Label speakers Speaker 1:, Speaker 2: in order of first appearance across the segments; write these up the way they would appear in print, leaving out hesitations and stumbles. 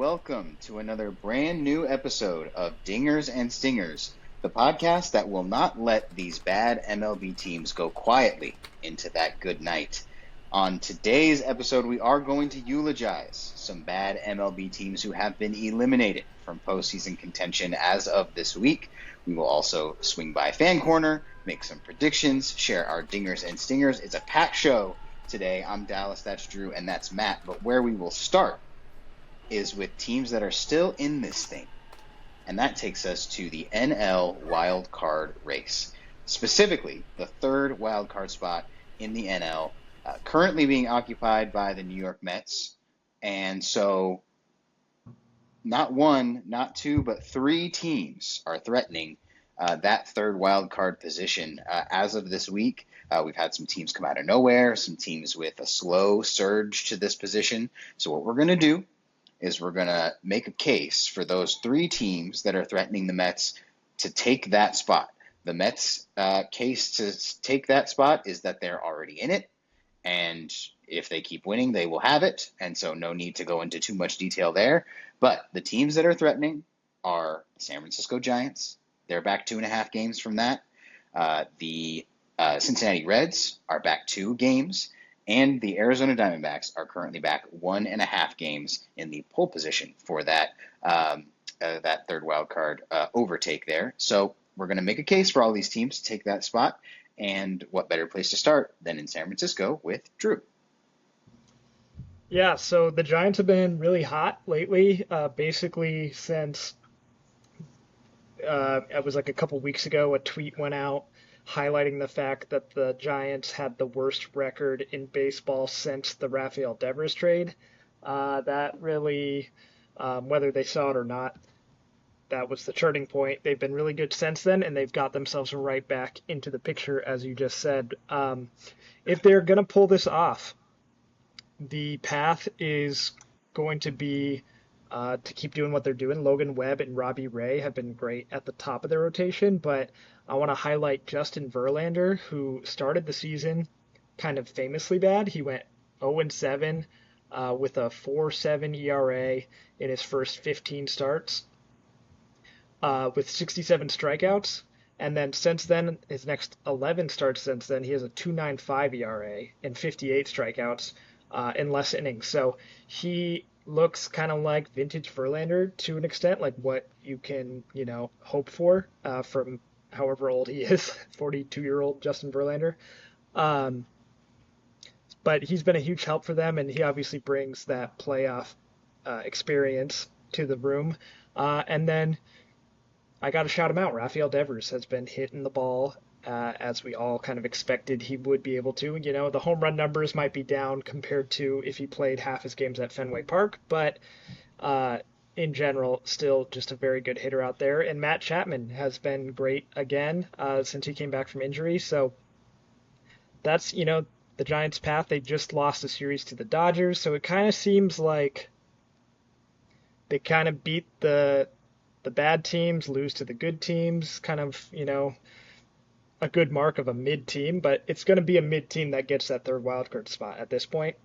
Speaker 1: welcome to another brand new episode of Dingers and Stingers, the podcast that will not let these bad MLB teams go quietly into that good night. On today's episode, we are going to eulogize some bad MLB teams who have been eliminated from postseason contention as of this week. We will also swing by Fan Corner, make some predictions, share our Dingers and Stingers. It's a packed show today. I'm Dallas, that's Drew, and that's Matt. But where we will start is with teams that are still in this thing. And that takes us to the NL wild card race. Specifically, the third wild card spot in the NL, currently being occupied by the New York Mets. And so not one, not two, but three teams are threatening that third wild card position as of this week. We've had some teams come out of nowhere, some teams with a slow surge to this position. So what we're going to do is we're going to make a case for those three teams that are threatening the Mets to take that spot. The Mets' case to take that spot is that they're already in it, and if they keep winning, they will have it, and so no need to go into too much detail there. But the teams that are threatening are the San Francisco Giants. They're back 2.5 games from that. The Cincinnati Reds are back 2 games. And the Arizona Diamondbacks are currently back 1.5 games in the pole position for that third wild card overtake there. So we're going to make a case for all these teams to take that spot. And what better place to start than in San Francisco with Drew?
Speaker 2: Yeah, so the Giants have been really hot lately, basically since it was like a couple weeks ago, a tweet went out highlighting the fact that the Giants had the worst record in baseball since the Rafael Devers trade. That really, whether they saw it or not, that was the turning point. They've been really good since then, and they've got themselves right back into the picture, as you just said. If they're going to pull this off, the path is going to be to keep doing what they're doing. Logan Webb and Robbie Ray have been great at the top of their rotation, but I want to highlight Justin Verlander, who started the season kind of famously bad. He went 0-7 with a 4.7 ERA in his first 15 starts with 67 strikeouts. And then since then, his next 11 starts since then, he has a 2.95 ERA and 58 strikeouts in less innings. So he looks kind of like vintage Verlander to an extent, like what you can, hope for from however old he is, 42-year-old Justin Verlander. But he's been a huge help for them, and he obviously brings that playoff experience to the room. And then I got to shout him out. Rafael Devers has been hitting the ball as we all kind of expected he would be able to. The home run numbers might be down compared to if he played half his games at Fenway Park, but in general, still just a very good hitter out there. And Matt Chapman has been great again since he came back from injury. So that's, the Giants' path. They just lost a series to the Dodgers. So it kind of seems like they kind of beat the bad teams, lose to the good teams, kind of, a good mark of a mid team. But it's going to be a mid team that gets that third wildcard spot at this point.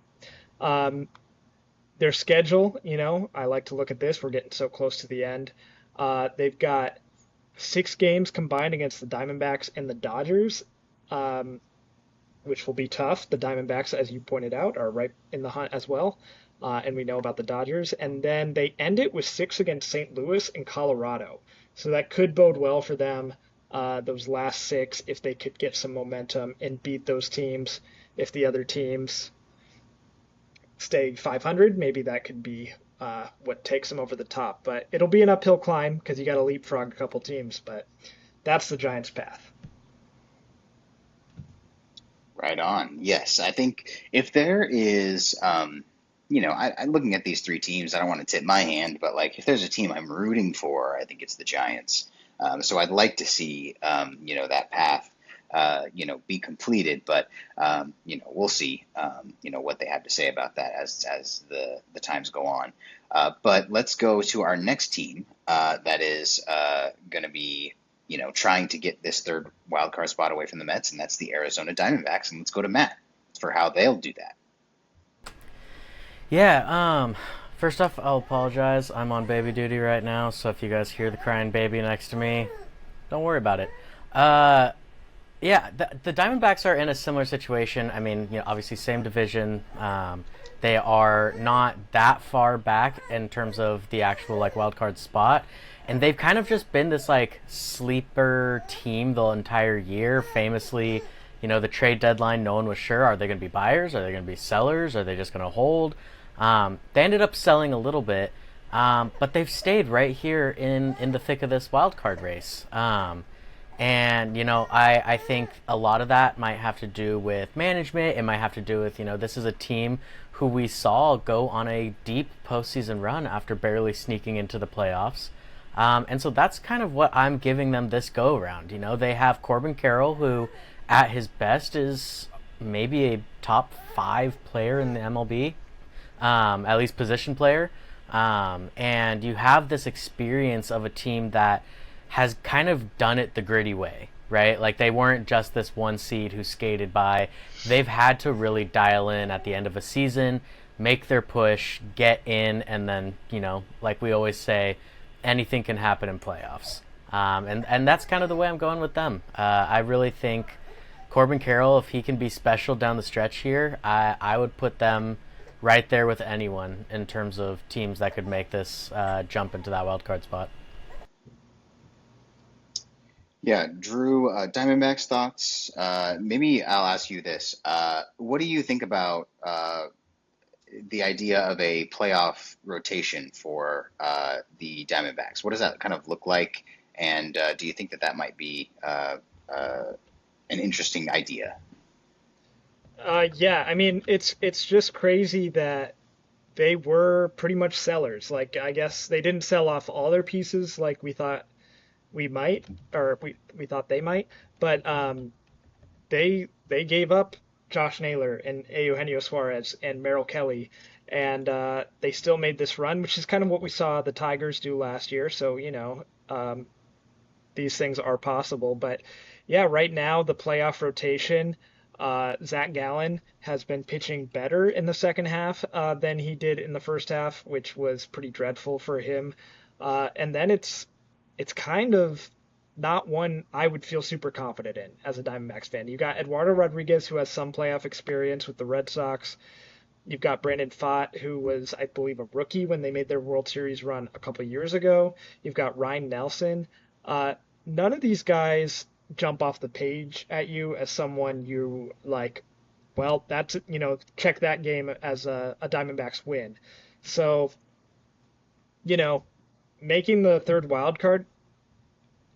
Speaker 2: Their schedule, I like to look at this. We're getting so close to the end. They've got 6 games combined against the Diamondbacks and the Dodgers, which will be tough. The Diamondbacks, as you pointed out, are right in the hunt as well. And we know about the Dodgers. And then they end it with 6 against St. Louis and Colorado. So that could bode well for them, those last 6, if they could get some momentum and beat those teams. If the other teams stay 500, maybe that could be what takes them over the top. But it'll be an uphill climb because you got to leapfrog a couple teams. But that's the Giants' path.
Speaker 1: Right on. Yes, I think if there is, I'm looking at these three teams, I don't want to tip my hand, but like if there's a team I'm rooting for, I think it's the Giants. So I'd like to see, that path be completed, but we'll see, what they have to say about that as the times go on. But let's go to our next team that is going to be, trying to get this third wild card spot away from the Mets, and that's the Arizona Diamondbacks. And let's go to Matt for how they'll do that.
Speaker 3: Yeah, First off, I'll apologize. I'm on baby duty right now, so if you guys hear the crying baby next to me, don't worry about it. Uh, yeah, the Diamondbacks are in a similar situation. I mean, obviously same division. They are not that far back in terms of the actual like wild card spot, and they've kind of just been this like sleeper team the entire year. Famously, the trade deadline, no one was sure. Are they going to be buyers? Are they going to be sellers? Are they just going to hold? They ended up selling a little bit, but they've stayed right here in the thick of this wild card race. And I think a lot of that might have to do with management. It might have to do with this is a team who we saw go on a deep postseason run after barely sneaking into the playoffs. And so that's kind of what I'm giving them this go around. They have Corbin Carroll, who at his best is maybe a top five player in the MLB, at least position player. And you have this experience of a team that has kind of done it the gritty way, right? Like they weren't just this one seed who skated by. They've had to really dial in at the end of a season, make their push, get in, and then, like we always say, anything can happen in playoffs. And that's kind of the way I'm going with them. I really think Corbin Carroll, if he can be special down the stretch here, I would put them right there with anyone in terms of teams that could make this jump into that wild card spot.
Speaker 1: Yeah, Drew, Diamondbacks thoughts. Maybe I'll ask you this. What do you think about the idea of a playoff rotation for the Diamondbacks? What does that kind of look like? And do you think that that might be an interesting idea?
Speaker 2: Yeah, I mean it's just crazy that they were pretty much sellers. Like I guess they didn't sell off all their pieces like we thought we might, or we thought they might, but they gave up Josh Naylor and Eugenio Suarez and Merrill Kelly, and they still made this run, which is kind of what we saw the Tigers do last year. So these things are possible, but yeah, right now the playoff rotation. Zach Gallen has been pitching better in the second half than he did in the first half, which was pretty dreadful for him. And then it's kind of not one I would feel super confident in as a Diamondbacks fan. You got Eduardo Rodriguez, who has some playoff experience with the Red Sox. You've got Brandon Pfaadt, who was, I believe, a rookie when they made their World Series run a couple of years ago. You've got Ryan Nelson. None of these guys jump off the page at you as someone you like, well, that's, check that game as a Diamondbacks win. So, you know, making the third wild card,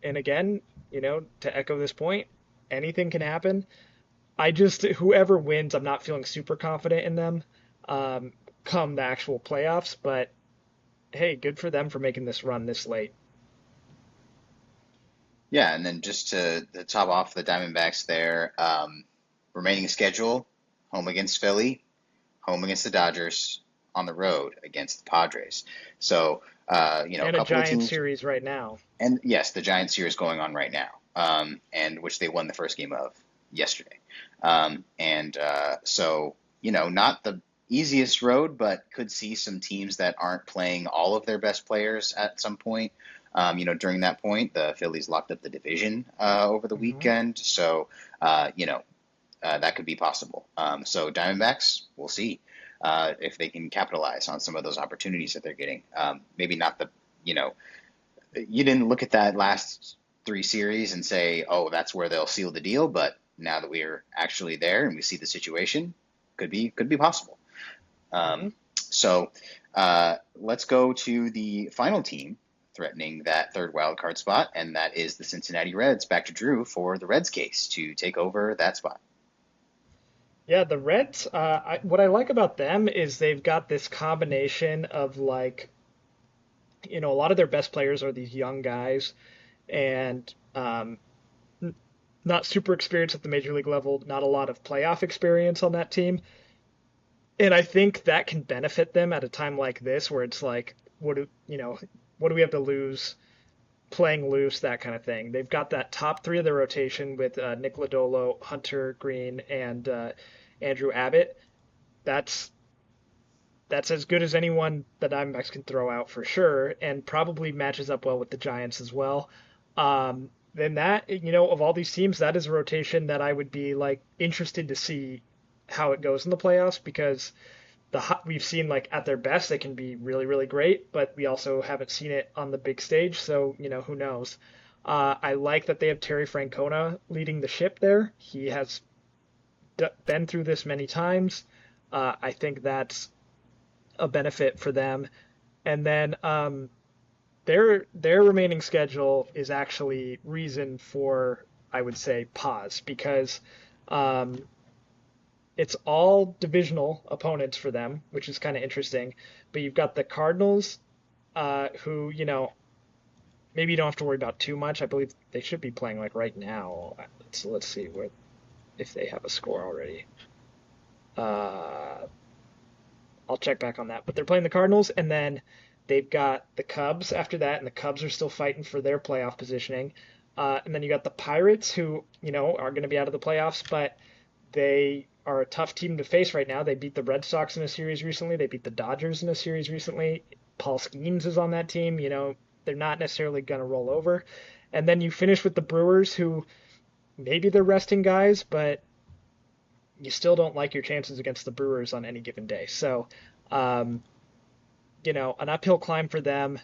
Speaker 2: and again, to echo this point, anything can happen. Whoever wins, I'm not feeling super confident in them come the actual playoffs, but hey, good for them for making this run this late.
Speaker 1: Yeah, and then just to top off the Diamondbacks there, remaining schedule, home against Philly, home against the Dodgers, on the road against the Padres. So, a
Speaker 2: And a
Speaker 1: couple of
Speaker 2: giant
Speaker 1: teams,
Speaker 2: series right now.
Speaker 1: and yes, the Giants series going on right now, and which they won the first game of yesterday. And so, not the easiest road, but could see some teams that aren't playing all of their best players at some point. During that point, the Phillies locked up the division over the
Speaker 2: Hmm.
Speaker 1: weekend, so that could be possible. So Diamondbacks, we'll see if they can capitalize on some of those opportunities that they're getting. Maybe not you know, you didn't look at that last three series and say, oh, that's where they'll seal the deal. But now that we are actually there and we see the situation, could be possible.
Speaker 2: Hmm.
Speaker 1: So let's go to the final team threatening that third wild card spot, and that is the Cincinnati Reds. Back to Drew for the Reds case to take over that spot.
Speaker 2: Yeah, the Reds, what I like about them is they've got this combination of like, a lot of their best players are these young guys and not super experienced at the major league level, not a lot of playoff experience on that team. And I think that can benefit them at a time like this where it's like, what do we have to lose? Playing loose, that kind of thing. They've got that top three of the rotation with Nick Lodolo, Hunter Green, and Andrew Abbott. That's that's as good as anyone the Diamondbacks can throw out for sure, and probably matches up well with the Giants as well. Then that, of all these teams, that is a rotation that I would be like interested to see how it goes in the playoffs, because we've seen like at their best they can be really really great, but we also haven't seen it on the big stage, so who knows. I like that they have Terry Francona leading the ship there. He has been through this many times. I think that's a benefit for them. And then their remaining schedule is actually reason for, I would say, pause, because it's all divisional opponents for them, which is kind of interesting. But you've got the Cardinals, who maybe you don't have to worry about too much. I believe they should be playing like right now. Let's see if they have a score already. I'll check back on that. But they're playing the Cardinals, and then they've got the Cubs after that, and the Cubs are still fighting for their playoff positioning. And then you got the Pirates, who are going to be out of the playoffs, but they are a tough team to face right now. They beat the Red Sox in a series recently. They beat the Dodgers in a series recently. Paul Skeens is on that team. They're not necessarily going to roll over. And then you finish with the Brewers, who maybe they're resting guys, but you still don't like your chances against the Brewers on any given day. So, an uphill climb for them.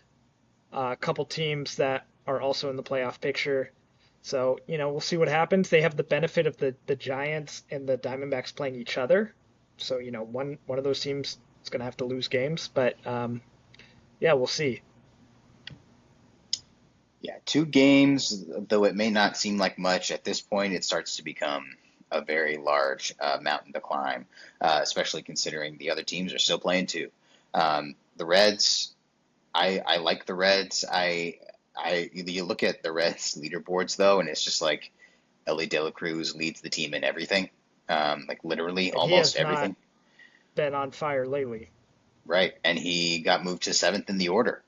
Speaker 2: A couple teams that are also in the playoff picture. So, we'll see what happens. They have the benefit of the Giants and the Diamondbacks playing each other. So, one of those teams is going to have to lose games. But, we'll see.
Speaker 1: Yeah, 2 games, though it may not seem like much at this point, it starts to become a very large mountain to climb, especially considering the other teams are still playing too. The Reds, I like the Reds. You look at the Reds leaderboards though, and it's just like Ellie De La Cruz leads the team in everything, like literally
Speaker 2: And
Speaker 1: almost everything.
Speaker 2: Not been on fire lately.
Speaker 1: Right, and he got moved to 7th in the order.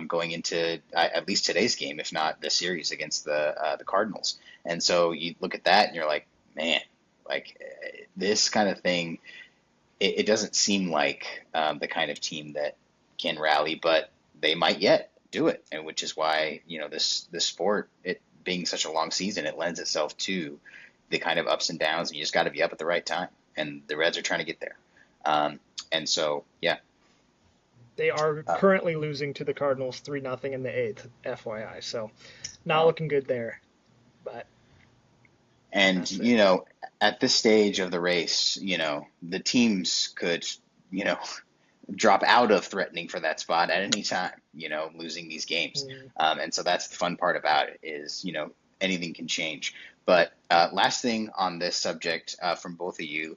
Speaker 1: Going into at least today's game, if not the series against the Cardinals. And so you look at that and you're like, man, like this kind of thing, it doesn't seem like the kind of team that can rally, but they might yet do it. And which is why, this sport, it being such a long season, it lends itself to the kind of ups and downs, and you just got to be up at the right time. And the Reds are trying to get there. And so, yeah.
Speaker 2: They are currently losing to the Cardinals 3-0 in the 8th, FYI. So, not looking good there. But
Speaker 1: at this stage of the race, the teams could, drop out of threatening for that spot at any time, losing these games. And so that's the fun part about it is, anything can change. But last thing on this subject from both of you,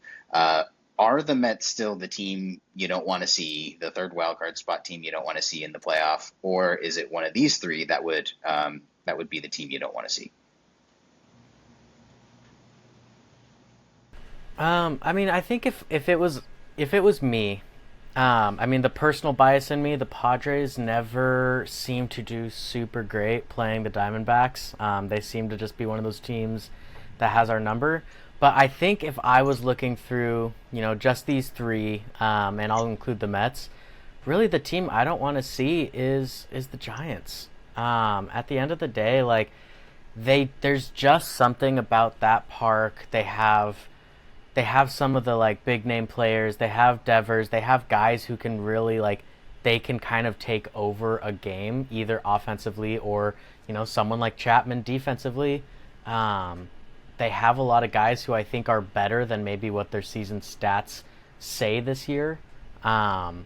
Speaker 1: are the Mets still the team you don't want to see, the third wildcard spot team you don't want to see in the playoff, or is it one of these three that would be the team you don't want to see?
Speaker 3: I think if it was me, the personal bias in me, the Padres never seem to do super great playing the Diamondbacks. They seem to just be one of those teams that has our number. But I think if I was looking through, just these three, and I'll include the Mets, really the team I don't want to see is the Giants. At the end of the day, like there's just something about that park. They have some of the like big name players. They have Devers. They have guys who can really they can kind of take over a game either offensively or someone like Chapman defensively. They have a lot of guys who I think are better than maybe what their season stats say this year. And,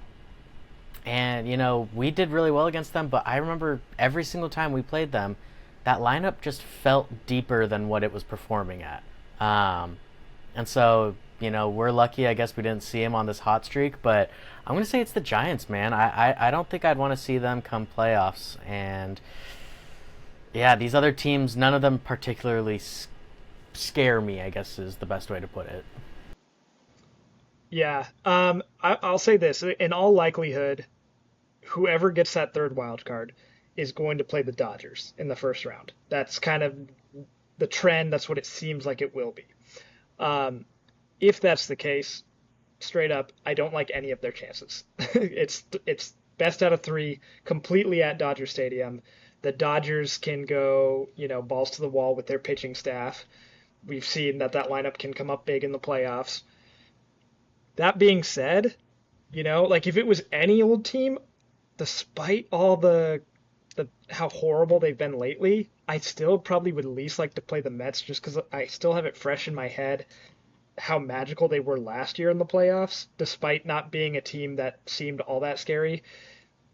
Speaker 3: we did really well against them, but I remember every single time we played them, that lineup just felt deeper than what it was performing at. And so, we're lucky, I guess we didn't see him on this hot streak, but I'm going to say it's the Giants, man. I don't think I'd want to see them come playoffs. And, yeah, these other teams, none of them particularly scare me, I guess is the best way to put it.
Speaker 2: Yeah, I'll say this. In all likelihood, whoever gets that third wild card is going to play the Dodgers in the first round. That's kind of the trend. That's what it seems like it will be. If that's the case, straight up, I don't like any of their chances. It's best out of three, completely at Dodger Stadium. The Dodgers can go, balls to the wall with their pitching staff. We've seen that lineup can come up big in the playoffs. That being said, like if it was any old team, despite all the how horrible they've been lately, I still probably would least like to play the Mets just because I still have it fresh in my head how magical they were last year in the playoffs, despite not being a team that seemed all that scary.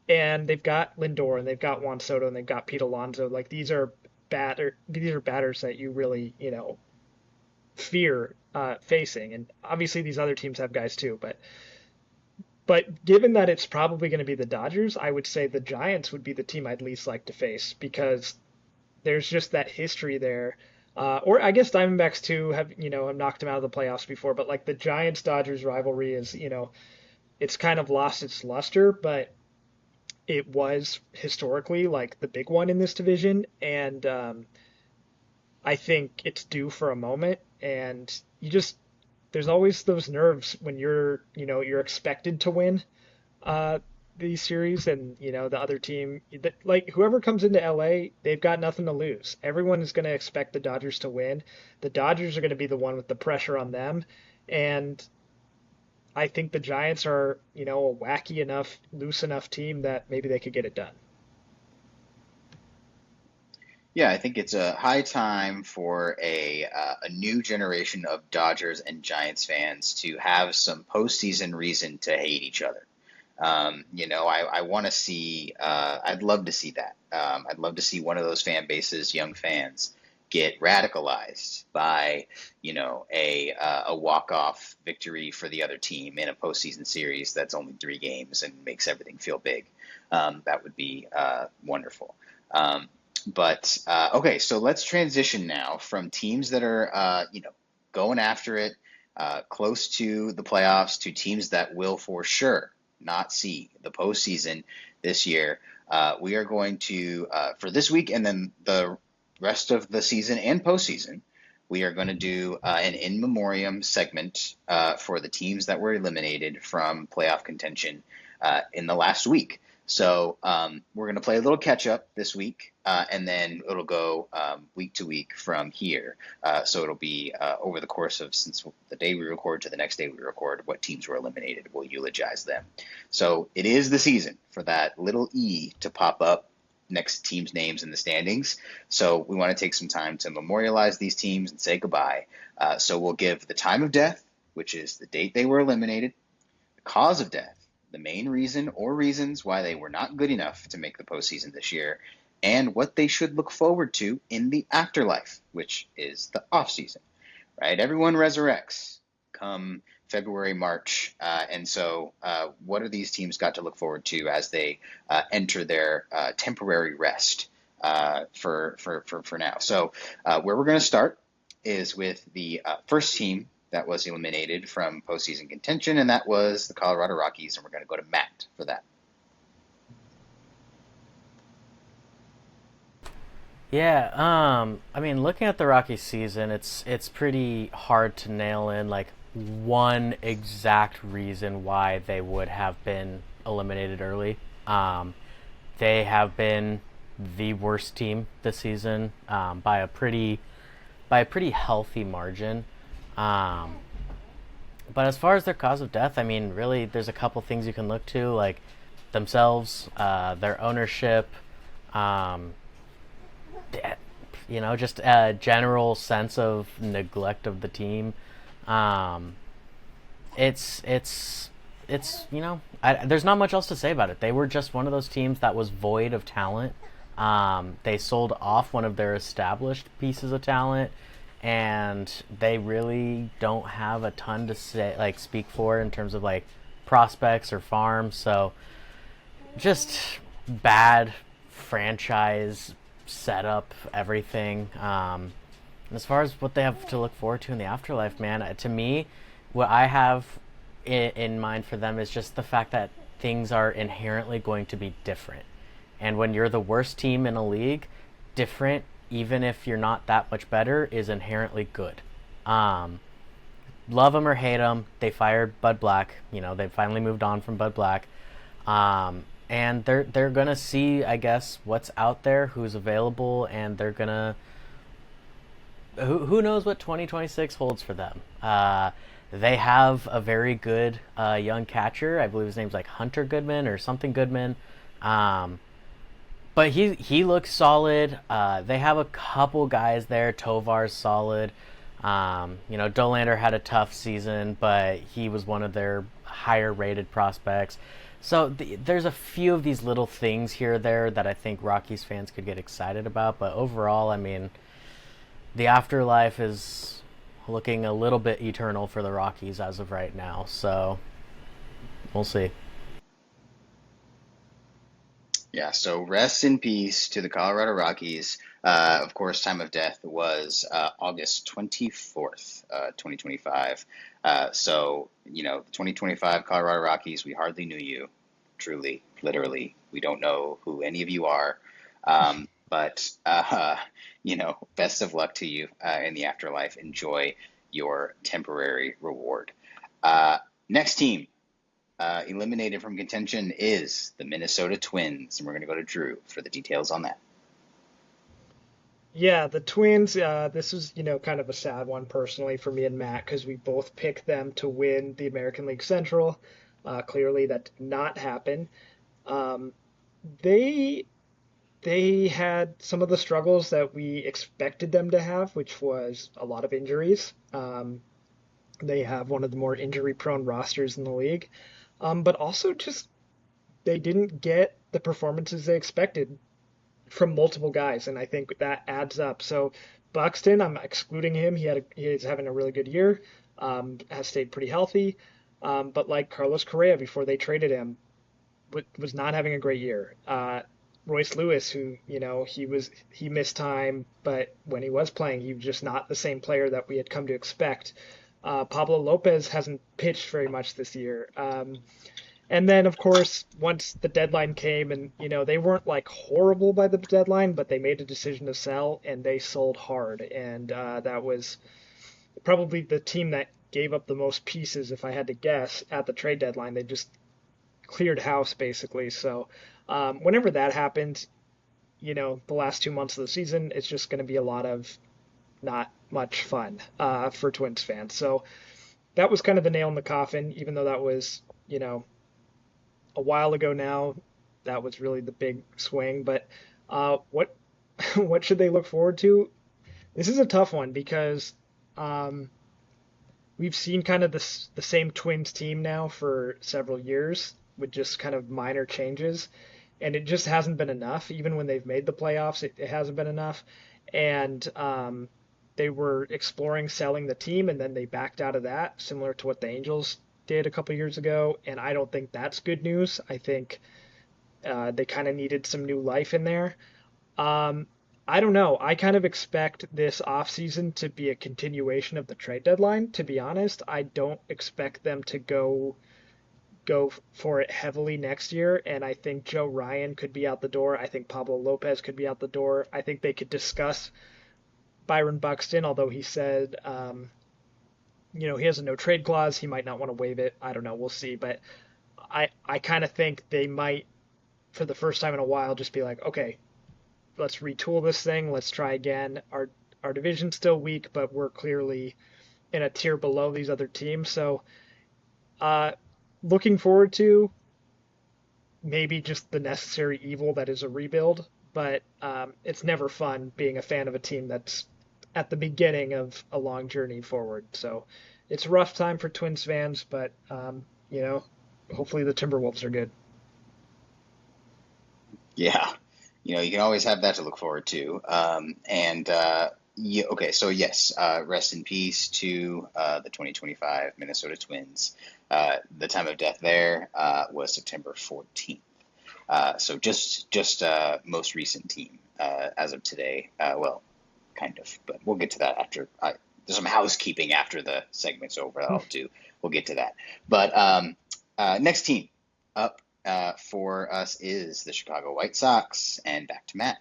Speaker 2: And they've got Lindor and they've got Juan Soto and they've got Pete Alonso. Like these are batters that you really fear facing. And obviously these other teams have guys too, but given that it's probably going to be the Dodgers, I would say the Giants would be the team I'd least like to face because there's just that history there. Or I guess Diamondbacks too have knocked them out of the playoffs before, but like the Giants Dodgers rivalry is it's kind of lost its luster, but it was historically like the big one in this division, and I think it's due for a moment. And there's always those nerves when you're expected to win these series, and the other team, like whoever comes into LA, they've got nothing to lose. Everyone is going to expect the Dodgers to win. The Dodgers are going to be the one with the pressure on them, and I think the Giants are a wacky enough, loose enough team that maybe they could get it done.
Speaker 1: Yeah, I think it's a high time for a new generation of Dodgers and Giants fans to have some postseason reason to hate each other. I want to see. I'd love to see that. I'd love to see one of those fan bases, young fans, get radicalized by a walk-off victory for the other team in a postseason series that's only 3 games and makes everything feel big. That would be wonderful. But okay, so let's transition now from teams that are going after it, close to the playoffs, to teams that will for sure not see the postseason this year. We are going to for this week and then the rest of the season and postseason, we are going to do an in memoriam segment for the teams that were eliminated from playoff contention in the last week. So we're going to play a little catch up this week, and then it'll go week to week from here. So it'll be over the course of since the day we record to the next day we record, what teams were eliminated. We'll eulogize them. So it is the season for that little E to pop up next to teams' names in the standings. So we want to take some time to memorialize these teams and say goodbye. So we'll give the time of death, which is the date they were eliminated, the cause of death, the main reason or reasons why they were not good enough to make the postseason this year, and what they should look forward to in the afterlife, which is the offseason, right? Everyone resurrects come February, March, and so what are these teams got to look forward to as they enter their temporary rest for now? So where we're going to start is with the first team that was eliminated from postseason contention, and that was the Colorado Rockies, and we're going to go to Matt for that.
Speaker 3: Yeah, I mean, looking at the Rockies season, it's pretty hard to nail in like one exact reason why they would have been eliminated early. They have been the worst team this season by a pretty healthy margin. But as far as their cause of death, I mean, really, there's a couple things you can look to, like themselves, their ownership, just a general sense of neglect of the team. There's not much else to say about it. They were just one of those teams that was void of talent. They sold off one of their established pieces of talent, and they really don't have a ton to speak for in terms of like prospects or farms. So just bad franchise setup, everything. As far as what they have to look forward to in the afterlife, man, to me, what I have in mind for them is just the fact that things are inherently going to be different. And when you're the worst team in a league, different, even if you're not that much better, is inherently good. love him or hate him, they fired Bud Black. They finally moved on from Bud Black. And they're gonna see, I guess, what's out there, who's available, and they're gonna who knows what 2026 holds for them. They have a very good young catcher. I believe his name's like Hunter Goodman or something Goodman. Um, but he looks solid. They have a couple guys there. Tovar's solid. Dolander had a tough season, but he was one of their higher rated prospects. So there's a few of these little things here or there that I think Rockies fans could get excited about. But overall, I mean, the afterlife is looking a little bit eternal for the Rockies as of right now. So we'll see.
Speaker 1: Yeah, so rest in peace to the Colorado Rockies. Of course, time of death was August 24th, 2025. The 2025 Colorado Rockies, we hardly knew you, truly, literally. We don't know who any of you are. But best of luck to you in the afterlife. Enjoy your temporary reward. Next team. Eliminated from contention is the Minnesota Twins, and we're going to go to Drew for the details on that.
Speaker 2: Yeah, the Twins, this is, kind of a sad one personally for me and Matt because we both picked them to win the American League Central. Clearly that did not happen. Um, they they had some of the struggles that we expected them to have, which was a lot of injuries. They have one of the more injury-prone rosters in the league, but also just they didn't get the performances they expected from multiple guys, and I think that adds up. So Buxton, I'm excluding him. He is having a really good year, has stayed pretty healthy, but like Carlos Correa before they traded him, was not having a great year. Royce Lewis, who he missed time, but when he was playing, he was just not the same player that we had come to expect. Pablo Lopez hasn't pitched very much this year. And then, of course, once the deadline came, and they weren't like horrible by the deadline, but they made a decision to sell, and they sold hard, and that was probably the team that gave up the most pieces, if I had to guess, at the trade deadline. They just cleared house basically. So whenever that happens, the last 2 months of the season, it's just going to be a lot of not much fun for Twins fans. So that was kind of the nail in the coffin, even though that was, a while ago now. That was really the big swing. But what what should they look forward to? This is a tough one because we've seen kind of the same Twins team now for several years with just kind of minor changes, and it just hasn't been enough. Even when they've made the playoffs, it hasn't been enough. And they were exploring selling the team, and then they backed out of that, similar to what the Angels did a couple years ago. And I don't think that's good news. I think they kind of needed some new life in there. Um, I don't know. I kind of expect this offseason to be a continuation of the trade deadline, to be honest. I don't expect them to go for it heavily next year, and I think Joe Ryan could be out the door. I think Pablo Lopez could be out the door. I think they could discuss Byron Buxton, although he said, he has a no trade clause. He might not want to waive it. I don't know. We'll see. But I kind of think they might, for the first time in a while, just be like, okay, let's retool this thing. Let's try again. Our division's still weak, but we're clearly in a tier below these other teams. So, uh, looking forward to maybe just the necessary evil that is a rebuild, but it's never fun being a fan of a team that's at the beginning of a long journey forward. So it's a rough time for Twins fans, but hopefully the Timberwolves are good.
Speaker 1: Yeah, you can always have that to look forward to. Okay, so yes, rest in peace to the 2025 Minnesota Twins. The time of death there was September 14th. So just most recent team as of today. Well, kind of, but we'll get to that after. There's some housekeeping after the segment's over that I'll do. We'll get to that. But next team up for us is the Chicago White Sox, and back to Matt.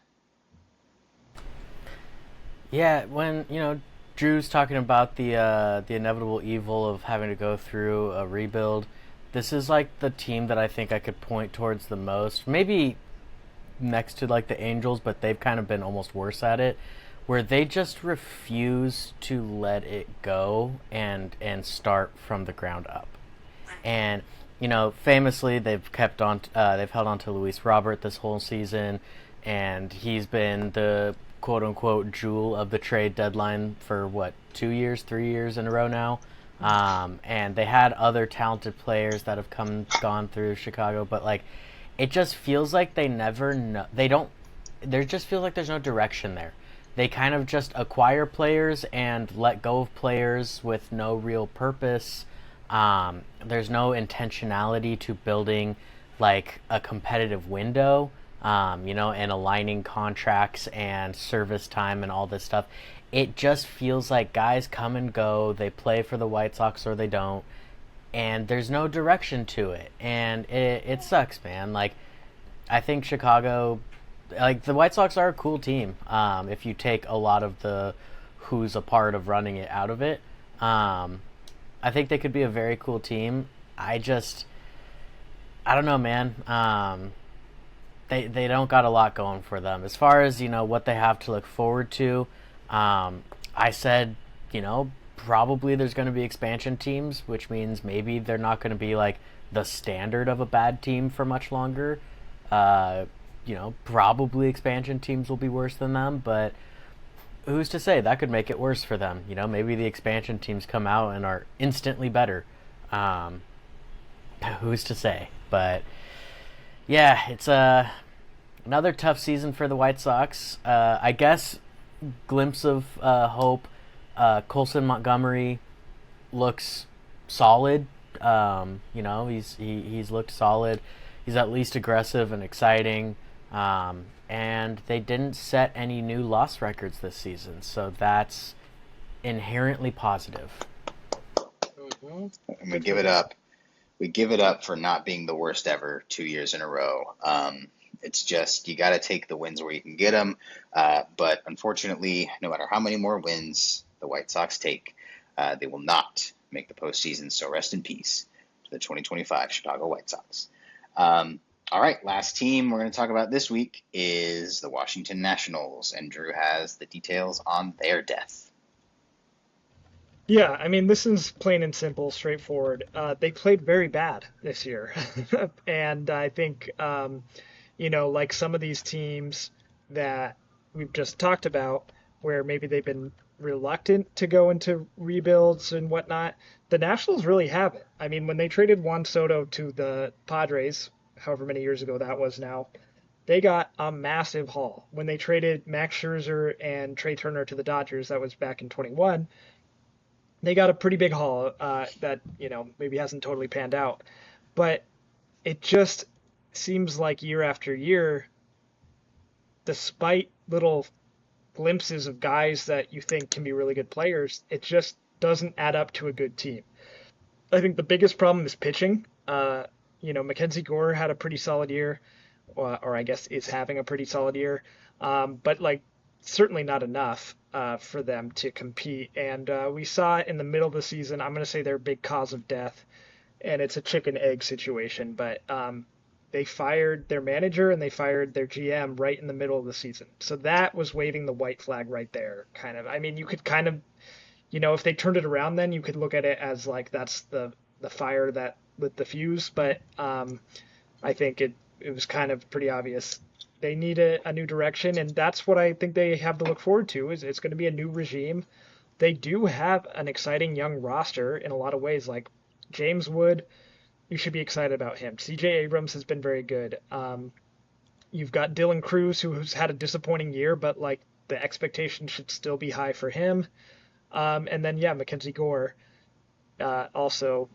Speaker 3: Yeah, when Drew's talking about the inevitable evil of having to go through a rebuild. This is like the team that I think I could point towards the most. Maybe next to like the Angels, but they've kind of been almost worse at it, where they just refuse to let it go and start from the ground up. And famously they've held on to Luis Robert this whole season, and he's been the quote unquote jewel of the trade deadline for what 2 years, 3 years in a row now. And they had other talented players that have gone through Chicago, but like it just feels like they never know. They don't. There just feels like there's no direction there. They kind of just acquire players and let go of players with no real purpose. There's no intentionality to building like a competitive window, and aligning contracts and service time and all this stuff. It just feels like guys come and go. They play for the White Sox or they don't, and there's no direction to it. And it sucks, man. Like, I think Chicago, like the White Sox are a cool team. If you take a lot of the who's a part of running it out of it, I think they could be a very cool team. I don't know, man. They don't got a lot going for them as far as what they have to look forward to. I said probably there's going to be expansion teams, which means maybe they're not going to be like the standard of a bad team for much longer. Probably expansion teams will be worse than them, but who's to say? That could make it worse for them. Maybe the expansion teams come out and are instantly better. Who's to say? But yeah, it's another tough season for the White Sox. I guess glimpse of hope. Colson Montgomery looks solid. He's looked solid. He's at least aggressive and exciting. And they didn't set any new loss records this season, so that's inherently positive.
Speaker 1: Mm-hmm. And we give it up. We give it up for not being the worst ever 2 years in a row. It's just you got to take the wins where you can get them. But unfortunately, no matter how many more wins the White Sox take, they will not make the postseason. So rest in peace to the 2025 Chicago White Sox. All right, last team we're going to talk about this week is the Washington Nationals, and Drew has the details on their death.
Speaker 2: Yeah, I mean, this is plain and simple, straightforward. They played very bad this year. And I think, like some of these teams that we've just talked about, where maybe they've been reluctant to go into rebuilds and whatnot, the Nationals really haven't. I mean, when they traded Juan Soto to the Padres, however many years ago that was now, they got a massive haul. When they traded Max Scherzer and Trey Turner to the Dodgers, that was back in 21, they got a pretty big haul that, maybe hasn't totally panned out. But it just seems like year after year, despite little glimpses of guys that you think can be really good players, it just doesn't add up to a good team. I think the biggest problem is pitching. Mackenzie Gore had a pretty solid year, or I guess is having a pretty solid year, but certainly not enough for them to compete. And we saw it in the middle of the season. I'm going to say their big cause of death, and it's a chicken egg situation, but they fired their manager and they fired their GM right in the middle of the season. So that was waving the white flag right there, kind of. I mean, you could kind of, if they turned it around, then you could look at it as like that's the fire that lit the fuse. But I think it was kind of pretty obvious. They need a new direction, and that's what I think they have to look forward to. Is it's going to be a new regime. They do have an exciting young roster in a lot of ways. Like James Wood, you should be excited about him. C.J. Abrams has been very good. You've got Dylan Cruz, who's had a disappointing year, but the expectation should still be high for him. And then Mackenzie Gore, also.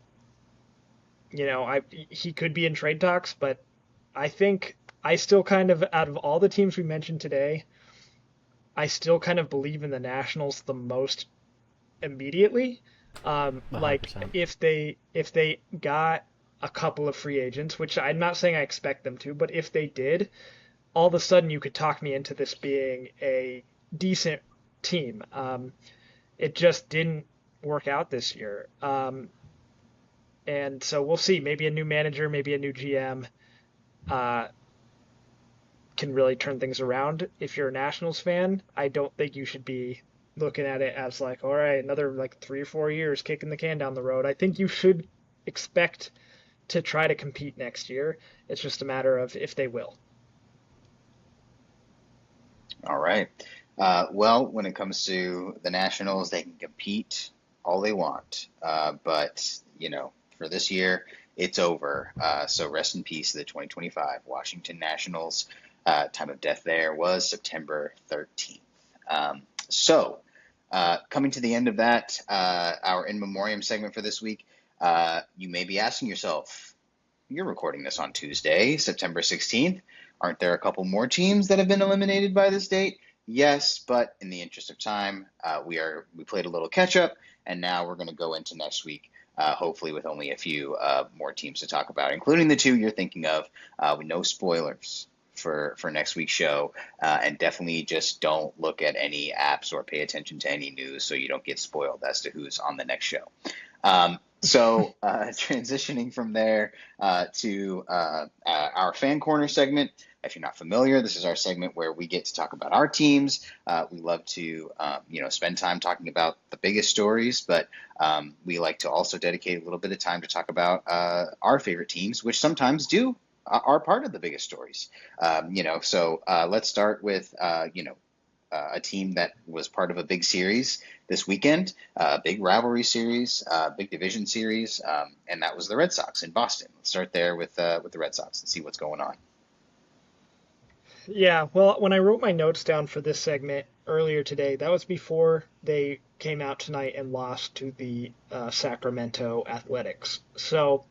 Speaker 2: He could be in trade talks, but I think I still kind of, out of all the teams we mentioned today, I still kind of believe in the Nationals the most immediately. If they got a couple of free agents, which I'm not saying I expect them to, but if they did, all of a sudden you could talk me into this being a decent team. it just didn't work out this year. And so we'll see. Maybe a new manager, maybe a new GM uh, can really turn things around. If you're a Nationals fan, I don't think you should be looking at it as like, all right, another like 3 or 4 years kicking the can down the road. I think you should expect to try to compete next year. It's just a matter of if they will.
Speaker 1: All right. Well, when it comes to the Nationals, they can compete all they want. But, for this year, it's over. So rest in peace to the 2025 Washington Nationals. Time of death there was September 13th. Coming to the end of that, our In Memoriam segment for this week, you may be asking yourself, you're recording this on Tuesday, September 16th. Aren't there a couple more teams that have been eliminated by this date? Yes, but in the interest of time, we played a little catch up, and now we're going to go into next week, hopefully with only a few more teams to talk about, including the two you're thinking of, with no spoilers for next week's show, and definitely just don't look at any apps or pay attention to any news so you don't get spoiled as to who's on the next show. Transitioning from there to our fan corner segment. If you're not familiar, this is our segment where we get to talk about our teams. We love to, spend time talking about the biggest stories, but we like to also dedicate a little bit of time to talk about our favorite teams, which sometimes are part of the biggest stories. Let's start with, a team that was part of a big series this weekend, big rivalry series, big division series, and that was the Red Sox in Boston. Let's start there with the Red Sox and see what's going on.
Speaker 2: Yeah, well, when I wrote my notes down for this segment earlier today, that was before they came out tonight and lost to the Sacramento Athletics. So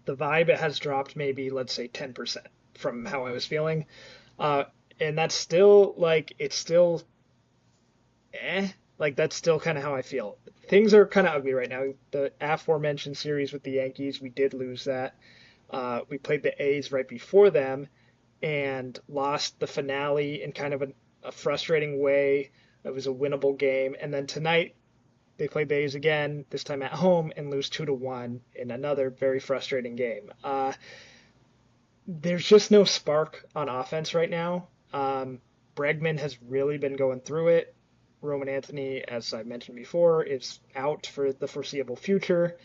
Speaker 2: the vibe has dropped maybe, let's say, 10% from how I was feeling. And that's still, it's still, that's still kind of how I feel. Things are kind of ugly right now. The aforementioned series with the Yankees, we did lose that. We played the A's right before them and lost the finale in kind of a frustrating way. It was a winnable game. And then tonight, they played the A's again, this time at home, and lose 2-1 in another very frustrating game. There's just no spark on offense right now. Bregman has really been going through it. Roman Anthony, as I mentioned before, is out for the foreseeable future.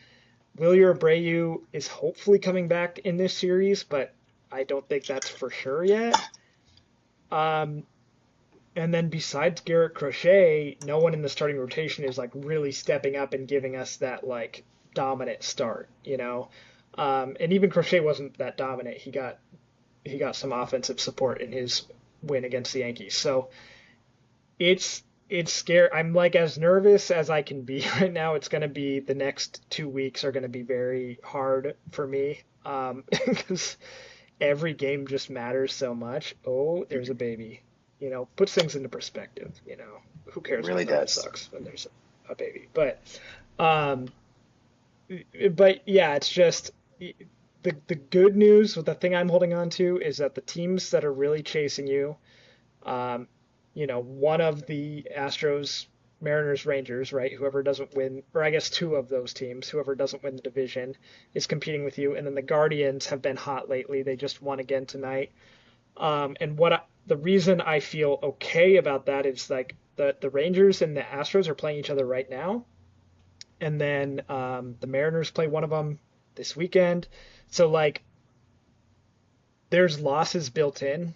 Speaker 2: Wilyer Abreu is hopefully coming back in this series, but I don't think that's for sure yet. And then besides Garrett Crochet, no one in the starting rotation is really stepping up and giving us that dominant start, And even Crochet wasn't that dominant. He got some offensive support in his win against the Yankees. So it's scary. I'm as nervous as I can be right now. It's going to be, the next 2 weeks are going to be very hard for me, because every game just matters so much. Oh, there's a baby. Puts things into perspective. Who cares?
Speaker 1: It really does.
Speaker 2: Sucks when there's a baby. But yeah, it's just the good news. The thing I'm holding on to is that the teams that are really chasing you, one of the Astros, Mariners, Rangers, right? Whoever doesn't win, or I guess two of those teams, whoever doesn't win the division is competing with you. And then the Guardians have been hot lately. They just won again tonight. The reason I feel okay about that is the Rangers and the Astros are playing each other right now. And then the Mariners play one of them this weekend. So there's losses built in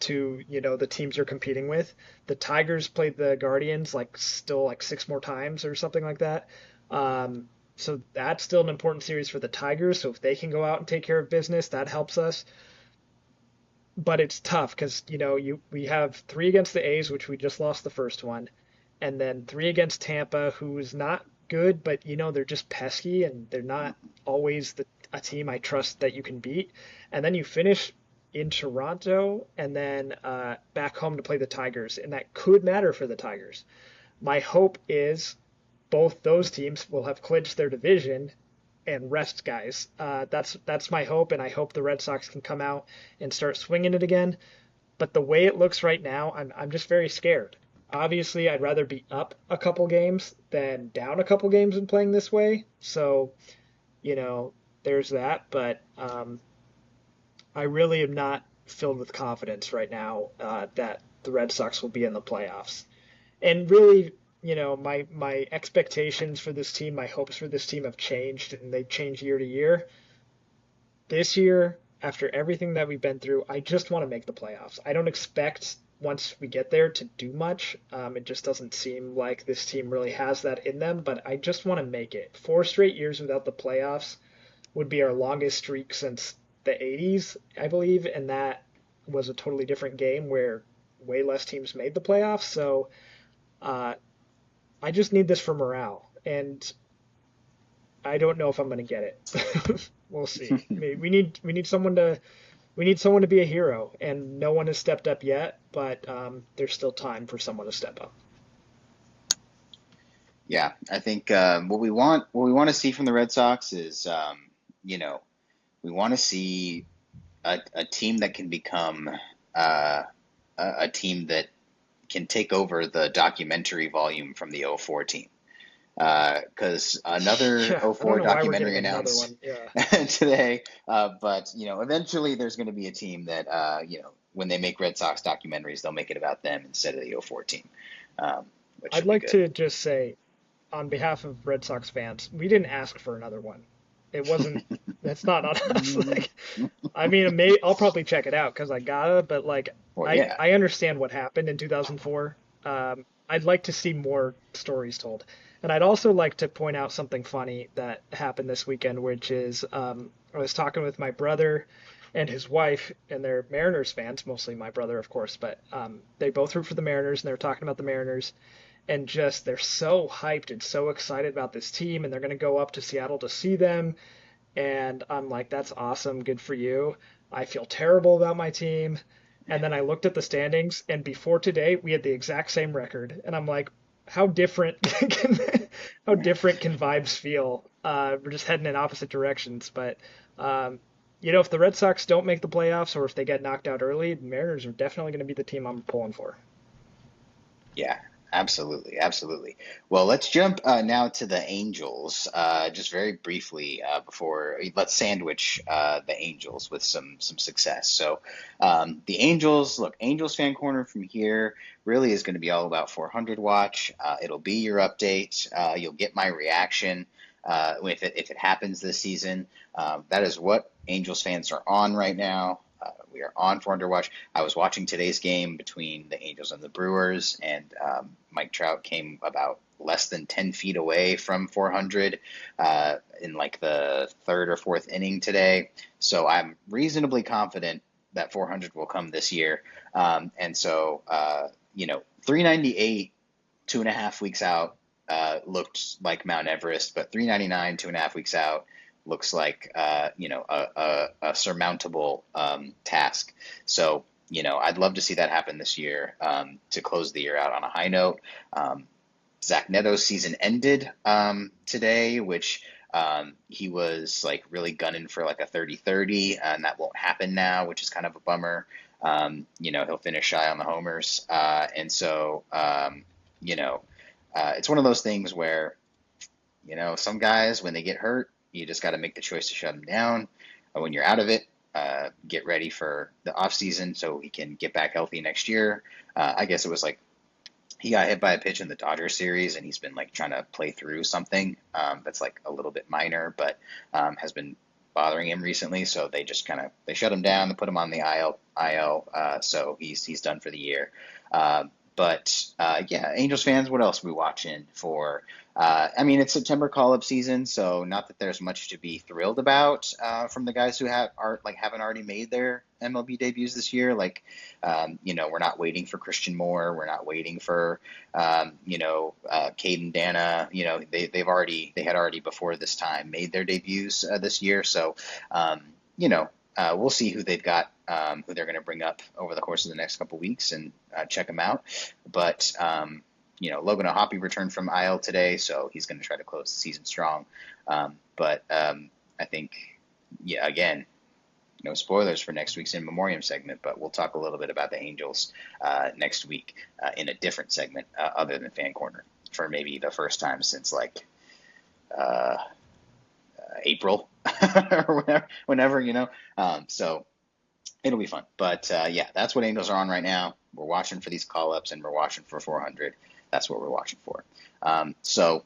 Speaker 2: to, the teams you're competing with. The Tigers played the Guardians still 6 more times or something like that. So that's still an important series for the Tigers. So if they can go out and take care of business, that helps us. But it's tough because, we have 3 against the A's, which we just lost the first one, and then 3 against Tampa, who is not good, but, they're just pesky, and they're not always a team I trust that you can beat. And then you finish in Toronto and then back home to play the Tigers, and that could matter for the Tigers. My hope is both those teams will have clinched their division and rest guys. That's my hope, and I hope the Red Sox can come out and start swinging it again. But the way it looks right now, I'm just very scared. Obviously, I'd rather be up a couple games than down a couple games and playing this way. So, you know, there's that. But I really am not filled with confidence right now that the Red Sox will be in the playoffs. And really, my expectations for this team, my hopes for this team have changed, and they change year to year. This year, after everything that we've been through, I just want to make the playoffs. I don't expect once we get there to do much. It just doesn't seem like this team really has that in them, but I just want to make it. 4 straight years without the playoffs would be our longest streak since the 80s, I believe, and that was a totally different game where way less teams made the playoffs. So uh, I just need this for morale, and I don't know if I'm going to get it. We'll see. We need someone to be a hero, and no one has stepped up yet. But there's still time for someone to step up.
Speaker 1: Yeah, I think what we want to see from the Red Sox is, you know, we want to see a team that can become a team that can take over the documentary volume from the '04 team. Because another
Speaker 2: Yeah, I don't
Speaker 1: '04
Speaker 2: know why we're getting
Speaker 1: documentary
Speaker 2: another
Speaker 1: announced
Speaker 2: one. Yeah.
Speaker 1: today. But eventually there's going to be a team that when they make Red Sox documentaries, they'll make it about them instead of the '04 team, um, which
Speaker 2: I'd
Speaker 1: should be
Speaker 2: like
Speaker 1: good.
Speaker 2: to just say, on behalf of Red Sox fans, we didn't ask for another one. It wasn't. That's not on us. Like, I mean, I'll probably check it out because I gotta. But like,
Speaker 1: Well,
Speaker 2: I
Speaker 1: yeah,
Speaker 2: I understand what happened in 2004. I'd like to see more stories told, and I'd also like to point out something funny that happened this weekend, which is I was talking with my brother and his wife, and they're Mariners fans, mostly my brother, of course, but they both root for the Mariners, and they were talking about the Mariners, and just they're so hyped and so excited about this team, and they're going to go up to Seattle to see them, and I'm like, that's awesome. Good for you. I feel terrible about my team. And then I looked at the standings, and before today, we had the exact same record. And I'm like, how different how different can vibes feel? We're just heading in opposite directions. But if the Red Sox don't make the playoffs, or if they get knocked out early, the Mariners are definitely going to be the team I'm pulling for.
Speaker 1: yeah, absolutely, absolutely. Well, let's jump now to the Angels, just very briefly before let's sandwich the Angels with some success. So, the Angels, look, Angels fan corner from here really is going to be all about 400 watch. It'll be your update. You'll get my reaction if it happens this season. That is what Angels fans are on right now. We are on 400 watch. I was watching today's game between the Angels and the Brewers, and Mike Trout came about less than 10 feet away from 400 in like the third or fourth inning today. So I'm reasonably confident that 400 will come this year. And so, 398, 2.5 weeks out, looked like Mount Everest, but 399, 2.5 weeks out looks like a surmountable task. So I'd love to see that happen this year to close the year out on a high note. Zach Neto's season ended today, which he was like really gunning for like a 30-30, and that won't happen now, which is kind of a bummer. He'll finish shy on the homers, and so it's one of those things where some guys, when they get hurt, you just got to make the choice to shut them down. When you're out of it, get ready for the off season so he can get back healthy next year. I guess it was like he got hit by a pitch in the Dodgers series, and he's been like trying to play through something that's like a little bit minor, but has been bothering him recently. So they shut him down, they put him on the IL, so he's done for the year. But Angels fans, what else are we watching for? It's September call-up season, so not that there's much to be thrilled about from the guys who haven't already made their MLB debuts this year. We're not waiting for Christian Moore. We're not waiting for Caden Dana. They had already before this time made their debuts this year. So we'll see who they've got, who they're going to bring up over the course of the next couple weeks, and check them out. But Logan O'Hoppe returned from IL today, so he's going to try to close the season strong. I think, again, no spoilers for next week's In Memoriam segment, but we'll talk a little bit about the Angels next week in a different segment other than Fan Corner for maybe the first time since like April or whenever, so it'll be fun. But yeah, that's what Angels are on right now. We're watching for these call-ups and we're watching for 400. That's what we're watching for. So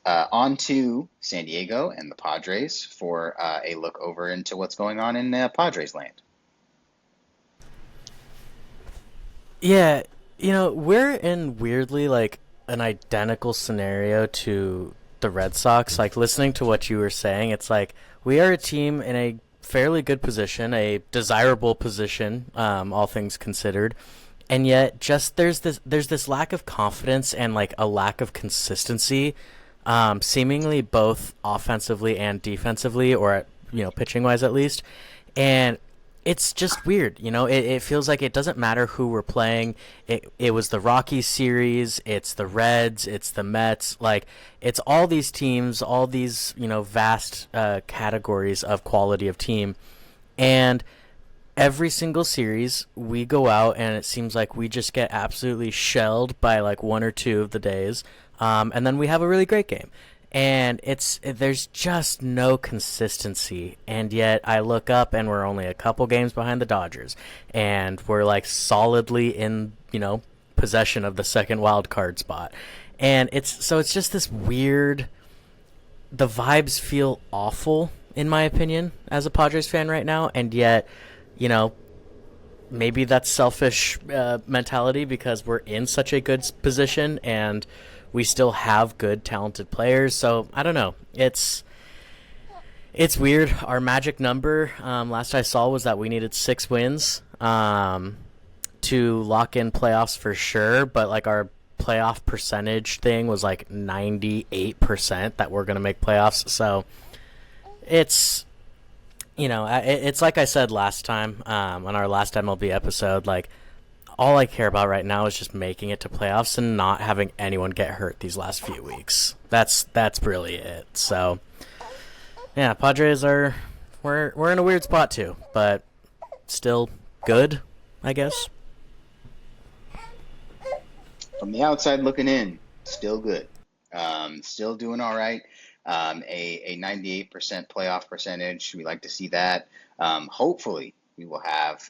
Speaker 1: on to San Diego and the Padres for a look over into what's going on in Padres land.
Speaker 3: Yeah, we're in weirdly like an identical scenario to the Red Sox. Like listening to what you were saying, it's like we are a team in a fairly good position, a desirable position, all things considered. And yet just there's this lack of confidence and like a lack of consistency, seemingly both offensively and defensively, or pitching wise at least. And it's just weird, it feels like it doesn't matter who we're playing. It was the Rockies series, it's the Reds, it's the Mets, like it's all these teams, all these vast categories of quality of team. And every single series we go out and it seems like we just get absolutely shelled by like one or two of the days, and then we have a really great game. And there's just no consistency, and yet I look up and we're only a couple games behind the Dodgers, and we're like solidly in possession of the second wild card spot. And it's just this weird, the vibes feel awful in my opinion as a Padres fan right now. And yet maybe that's selfish mentality because we're in such a good position and we still have good, talented players. So I don't know. It's weird. Our magic number last I saw was that we needed 6 wins to lock in playoffs for sure. But like our playoff percentage thing was like 98% that we're going to make playoffs. So it's it's like I said last time on our last MLB episode, like all I care about right now is just making it to playoffs and not having anyone get hurt these last few weeks. That's really it. So yeah, Padres we're in a weird spot too, but still good, I guess.
Speaker 1: From the outside looking in, still good. Still doing all right. A 98% playoff percentage. We like to see that. Hopefully we will have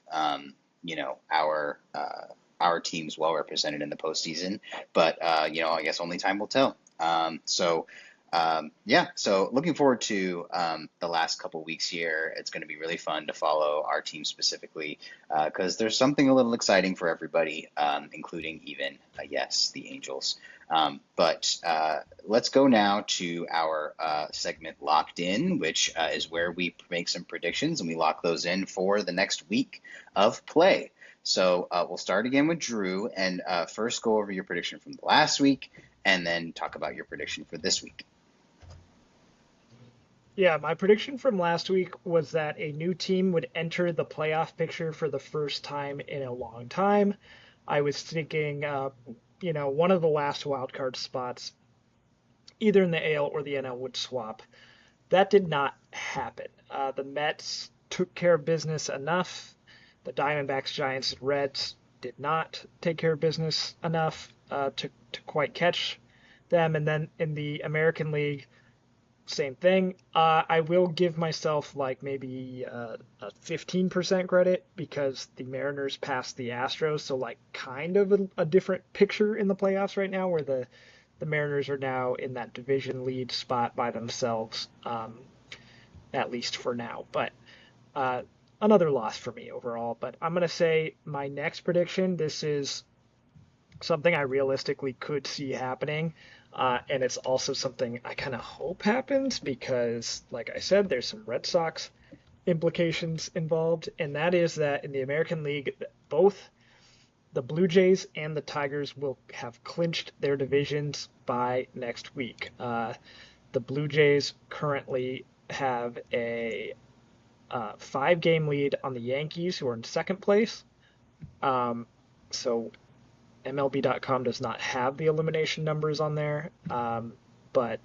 Speaker 1: our teams well represented in the postseason, but I guess only time will tell. So looking forward to the last couple weeks here. It's going to be really fun to follow our team specifically because there's something a little exciting for everybody, including even the Angels. But let's go now to our segment Locked In, which is where we make some predictions and we lock those in for the next week of play. So we'll start again with Drew and first go over your prediction from the last week and then talk about your prediction for this week.
Speaker 2: Yeah, my prediction from last week was that a new team would enter the playoff picture for the first time in a long time. I was thinking, one of the last wildcard spots, either in the AL or the NL, would swap. That did not happen. The Mets took care of business enough. The Diamondbacks, Giants, and Reds did not take care of business enough to quite catch them. And then in the American League, same thing. I will give myself like maybe a 15% credit because the Mariners passed the Astros, so like kind of a different picture in the playoffs right now, where the Mariners are now in that division lead spot by themselves, at least for now. But another loss for me overall. But I'm going to say my next prediction, this is something I realistically could see happening. And it's also something I kind of hope happens because, like I said, there's some Red Sox implications involved. And that is that in the American League, both the Blue Jays and the Tigers will have clinched their divisions by next week. The Blue Jays currently have a 5-game lead on the Yankees, who are in second place. So MLB.com does not have the elimination numbers on there, but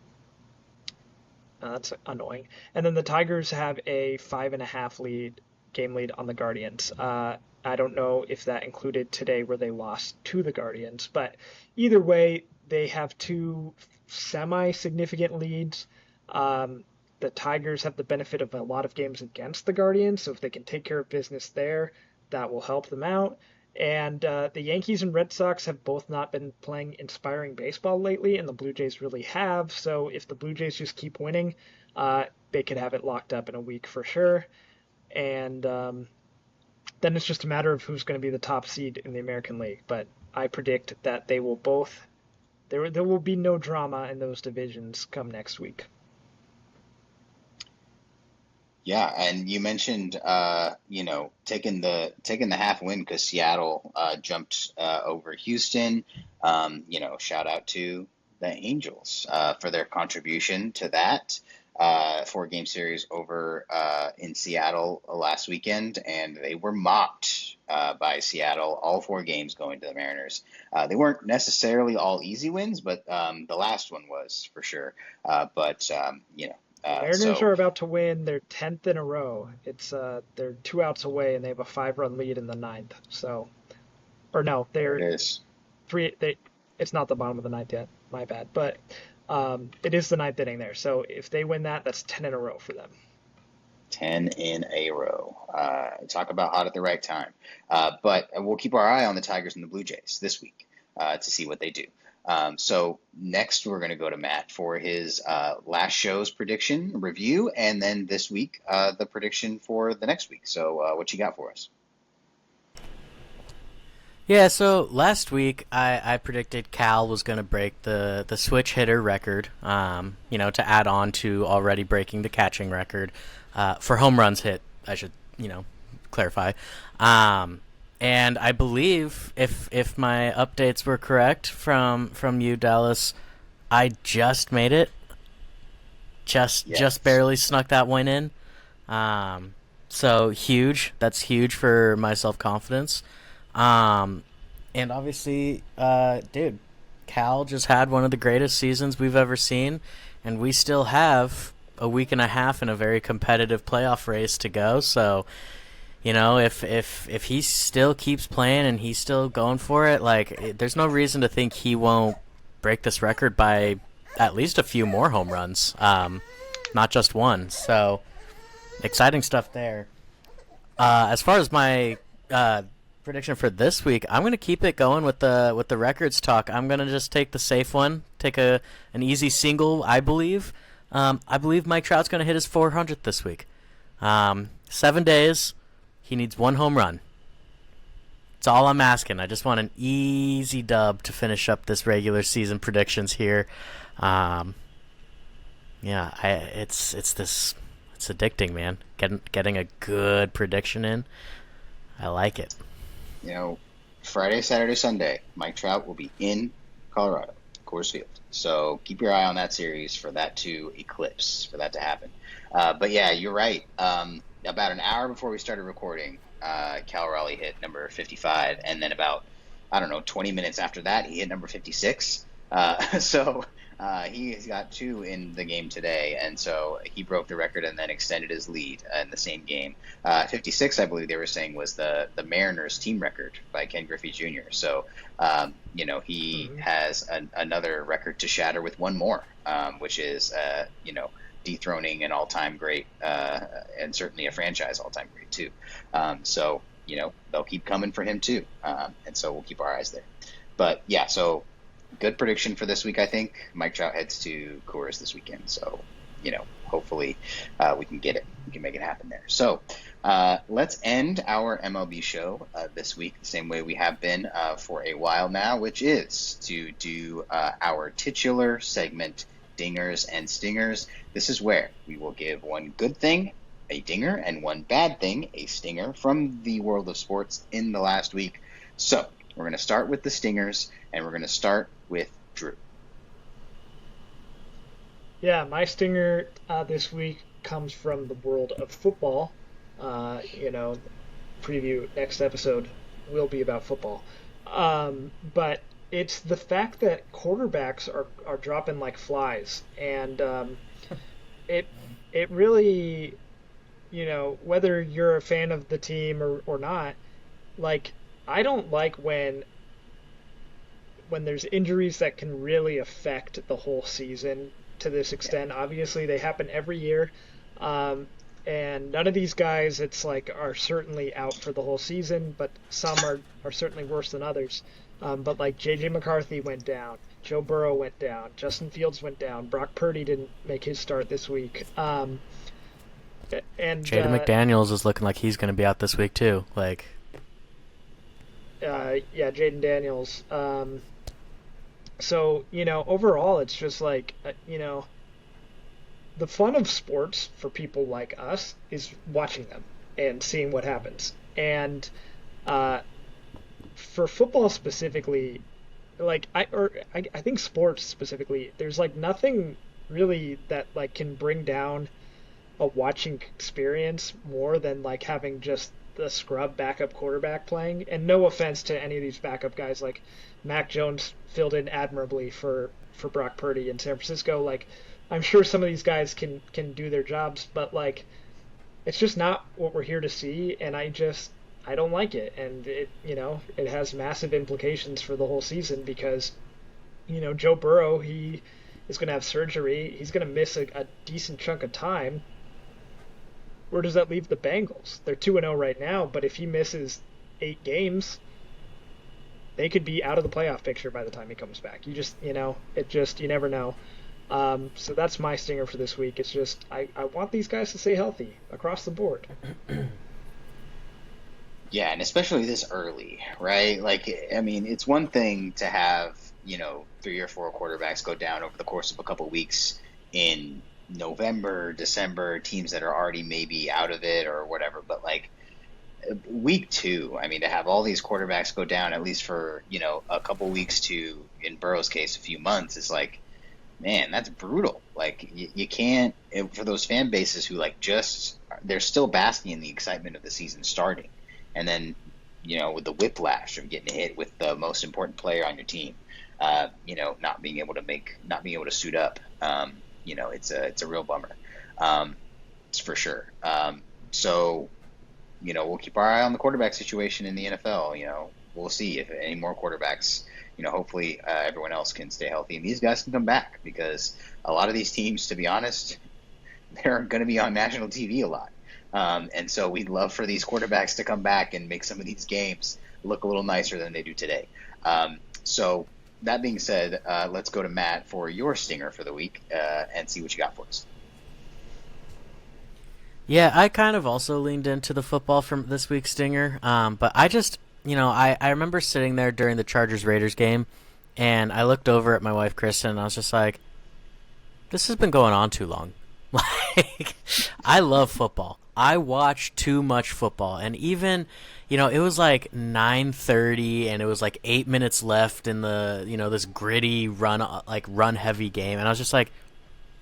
Speaker 2: that's annoying. And then the Tigers have a 5.5 lead game lead on the Guardians. I don't know if that included today where they lost to the Guardians, but either way, they have two semi-significant leads. The Tigers have the benefit of a lot of games against the Guardians, so if they can take care of business there, that will help them out. And the Yankees and Red Sox have both not been playing inspiring baseball lately, and the Blue Jays really have. So if the Blue Jays just keep winning, they could have it locked up in a week for sure. And then it's just a matter of who's going to be the top seed in the American League. But I predict that they will both. There will be no drama in those divisions come next week.
Speaker 1: Yeah, and you mentioned taking the half win because Seattle jumped over Houston. Shout out to the Angels for their contribution to that 4-game series over in Seattle last weekend, and they were mopped by Seattle all 4 games going to the Mariners. They weren't necessarily all easy wins, but the last one was for sure.
Speaker 2: Mariners are about to win their 10th in a row. It's they're 2 outs away and they have a 5-run lead in the 9th. So, or no, they're
Speaker 1: it is
Speaker 2: 3. It's not the bottom of the 9th yet. My bad. But it is the 9th inning there. So if they win that, that's 10 in a row for them.
Speaker 1: 10 in a row. Talk about hot at the right time. But we'll keep our eye on the Tigers and the Blue Jays this week to see what they do. So next we're going to go to Matt for his last show's prediction review, and then this week the prediction for the next week. So what you got for us?
Speaker 3: Yeah, so last week I predicted Cal was going to break the switch hitter record, to add on to already breaking the catching record for home runs hit, I should, clarify. And I believe, if my updates were correct from you, Dallas, I just made it. Just barely snuck that one in. So huge. That's huge for my self-confidence. And obviously, dude, Cal just had one of the greatest seasons we've ever seen, and we still have a week and a half in a very competitive playoff race to go. So, if he still keeps playing and he's still going for it, there's no reason to think he won't break this record by at least a few more home runs, not just one. So, exciting stuff there. As far as my prediction for this week, I'm going to keep it going with the records talk. I'm going to just take the safe one, take an easy single, I believe. I believe Mike Trout's going to hit his 400th this week. 7 days. He needs 1 home run. That's all I'm asking. I just want an easy dub to finish up this regular season predictions here. It's addicting, man. Getting a good prediction in. I like it.
Speaker 1: Friday, Saturday, Sunday, Mike Trout will be in Colorado, Coors Field. So keep your eye on that series for that to eclipse, for that to happen. But yeah, you're right. About an hour before we started recording, Cal Raleigh hit number 55, and then about 20 minutes after that, he hit number 56. He's got 2 in the game today, and so he broke the record and then extended his lead in the same game. 56, I believe they were saying, was the Mariners team record by Ken Griffey Jr. So, he has another record to shatter with 1 more, which is, dethroning an all-time great and certainly a franchise all-time great too. They'll keep coming for him too, and so we'll keep our eyes there. But yeah, so good prediction for this week. I think Mike Trout heads to Coors this weekend, so hopefully we can get it. We can make it happen there. So let's end our MLB show this week the same way we have been for a while now, which is to do our titular segment, Dingers and Stingers. This is where we will give one good thing, a dinger, and one bad thing, a stinger, from the world of sports in the last week. So we're going to start with the stingers, and we're going to start with Drew.
Speaker 2: Yeah, my stinger this week comes from the world of football. Preview next episode will be about football. But it's the fact that quarterbacks are dropping like flies, and it really, whether you're a fan of the team or not, like, I don't like when there's injuries that can really affect the whole season to this extent. Obviously, they happen every year. Um, and none of these guys, it's like, are certainly out for the whole season, but some are certainly worse than others. But like J.J. McCarthy went down, Joe Burrow went down, Justin Fields went down, Brock Purdy didn't make his start this week. And
Speaker 3: Jaden McDaniels is looking like he's going to be out this week too. Like,
Speaker 2: yeah, Jaden Daniels. So, overall, it's just like, the fun of sports for people like us is watching them and seeing what happens. And for football specifically, like I think sports specifically, there's like nothing really that like can bring down a watching experience more than like having just the scrub backup quarterback playing. And no offense to any of these backup guys, like Mac Jones filled in admirably for Brock Purdy in San Francisco. Like, I'm sure some of these guys can do their jobs, but like, it's just not what we're here to see, and I don't like it, and it has massive implications for the whole season because Joe Burrow, he is going to have surgery, he's going to miss a decent chunk of time. Where does that leave the Bengals? They're 2-0 right now, but if he misses 8 games, they could be out of the playoff picture by the time he comes back. You never know. So that's my stinger for this week. It's just I want these guys to stay healthy across the board.
Speaker 1: Yeah, and especially this early, right? Like, I mean, it's one thing to have, 3 or 4 quarterbacks go down over the course of a couple weeks in November, December, teams that are already maybe out of it or whatever. But like week 2, I mean, to have all these quarterbacks go down at least for, a couple weeks to, in Burrow's case, a few months, is like, man, that's brutal. Like, you can't, for those fan bases who like they're still basking in the excitement of the season starting. And then, with the whiplash of getting hit with the most important player on your team, not being able to suit up, it's a real bummer. It's for sure. So, we'll keep our eye on the quarterback situation in the NFL. We'll see if any more quarterbacks, hopefully everyone else can stay healthy and these guys can come back, because a lot of these teams, to be honest, they're going to be on national TV a lot. And so we'd love for these quarterbacks to come back and make some of these games look a little nicer than they do today. So that being said, let's go to Matt for your stinger for the week and see what you got for us.
Speaker 3: yeah, I kind of also leaned into the football from this week's stinger, but I just, I remember sitting there during the Chargers-Raiders game, and I looked over at my wife, Kristen, and I was just like, this has been going on too long. Like, I love football. I watch too much football, and even, it was like 9:30, and it was like 8 minutes left in the, this gritty run heavy game, and I was just like,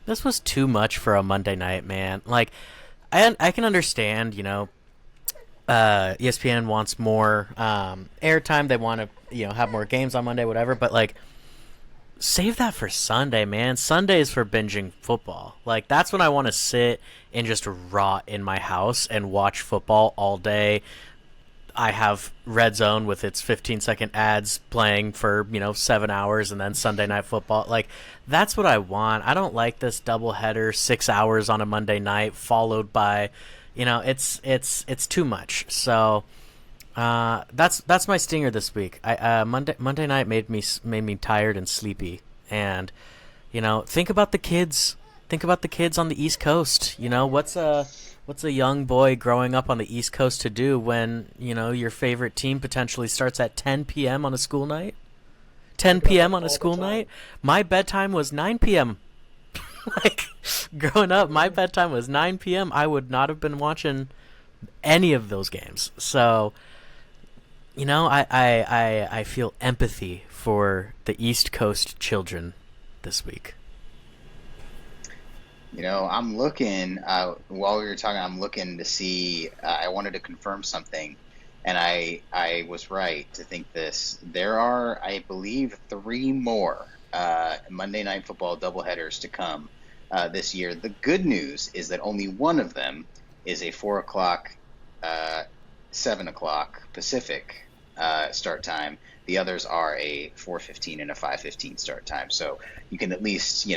Speaker 3: this was too much for a Monday night, man. Like, I can understand, ESPN wants more airtime. They want to, have more games on Monday, whatever. But like, save that for Sunday, man. Sunday is for binging football. Like, that's when I want to sit and just rot in my house and watch football all day. I have Red Zone with its 15-second ads playing for 7 hours, and then Sunday Night Football. Like, that's what I want. I don't like this doubleheader, 6 hours on a Monday night followed by, it's too much. So that's my stinger this week. Monday night made me tired and sleepy, and think about the kids. Think about the kids on the East Coast. What's a young boy growing up on the East Coast to do when, your favorite team potentially starts at 10 p.m. on a school night? 10 p.m. on a school night? My bedtime was 9 p.m. Like, growing up, my bedtime was 9 p.m. I would not have been watching any of those games. So, I feel empathy for the East Coast children this week.
Speaker 1: I'm looking, while we were talking, I'm looking to see, I wanted to confirm something, and I was right to think this. There are, I believe, 3 more Monday Night Football doubleheaders to come this year. The good news is that only one of them is a 4 o'clock, 7 o'clock Pacific start time. The others are a 4:15 and a 5:15 start time. So you can at least,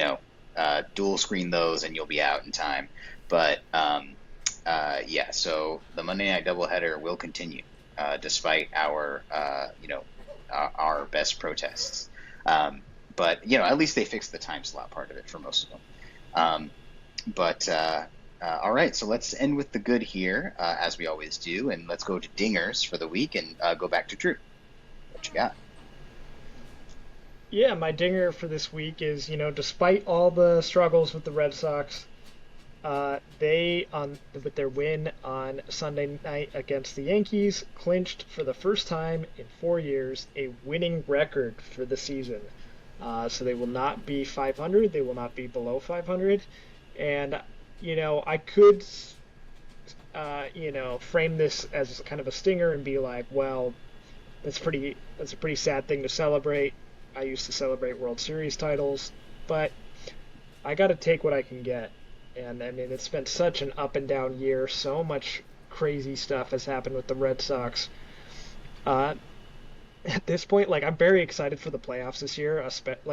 Speaker 1: dual screen those and you'll be out in time. But so the Monday night doubleheader will continue despite our best protests. But at least they fixed the time slot part of it for most of them. All right, so let's end with the good here, as we always do, and let's go to dingers for the week and go back to Drew. What you got?
Speaker 2: Yeah, my dinger for this week is, despite all the struggles with the Red Sox, with their win on Sunday night against the Yankees, clinched for the first time in 4 years a winning record for the season. So they will not be 500. They will not be below 500. And, I could, frame this as kind of a stinger and be like, well, that's a pretty sad thing to celebrate. I used to celebrate World Series titles, but I got to take what I can get. And I mean, it's been such an up and down year. So much crazy stuff has happened with the Red Sox. At this point, I'm very excited for the playoffs this year,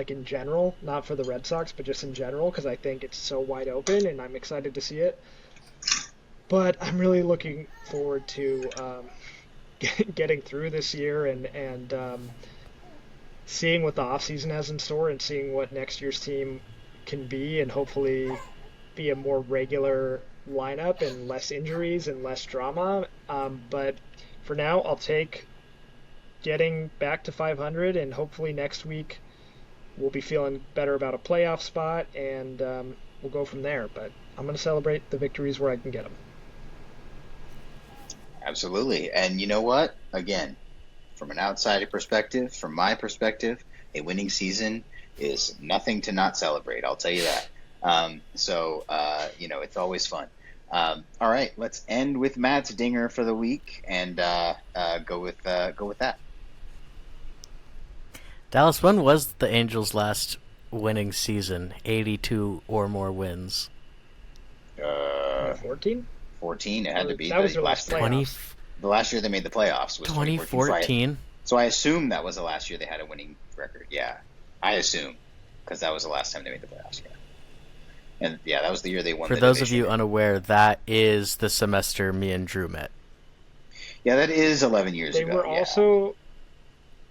Speaker 2: in general, not for the Red Sox, but just in general, because I think it's so wide open, and I'm excited to see it. But I'm really looking forward to getting through this year and seeing what the offseason has in store and seeing what next year's team can be, and hopefully be a more regular lineup and less injuries and less drama. But for now, I'll take getting back to 500, and hopefully next week we'll be feeling better about a playoff spot, and we'll go from there. But I'm going to celebrate the victories where I can get them.
Speaker 1: Absolutely. And you know what? Again, from an outsider perspective, from my perspective, a winning season is nothing to not celebrate. I'll tell you that. It's always fun. All right, let's end with Matt's dinger for the week and go with that.
Speaker 3: Dallas, when was the Angels' last winning season? 82 or more wins.
Speaker 2: 14?
Speaker 1: 14. It had to be.
Speaker 2: That was their last playoffs.
Speaker 1: The last year they made the playoffs was
Speaker 3: 2014.
Speaker 1: So I assume that was the last year they had a winning record. Yeah, I assume, because that was the last time they made the playoffs. Yeah. And that was the year they won.
Speaker 3: For those of you unaware, that is the semester me and Drew met.
Speaker 1: Yeah, that is 11 years ago.